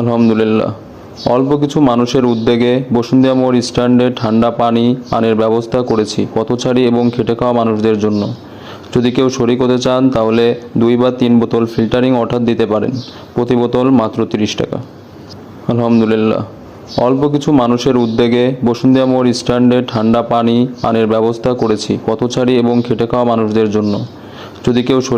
আলহামদুলিল্লাহ, অল্প কিছু মানুষের উদ্যোগে বসুন্ধিয়া মোড় স্ট্যান্ডে ঠান্ডা পানি পানের ব্যবস্থা করেছি পথচারী এবং খেটে খাওয়া মানুষদের জন্য। যদি কেউ শরিক হতে চান তাহলে 2 বা 3 বোতল ফিল্টারিং ওয়াটার দিতে পারেন, প্রতি বোতল মাত্র 30 টাকা। আলহামদুলিল্লাহ, অল্প কিছু মানুষের উদ্যোগে বসুন্ধিয়া মোড় স্ট্যান্ডে ঠান্ডা পানি পানের ব্যবস্থা করেছি পথচারী এবং খেটে খাওয়া মানুষদের জন্য। যদি কেউ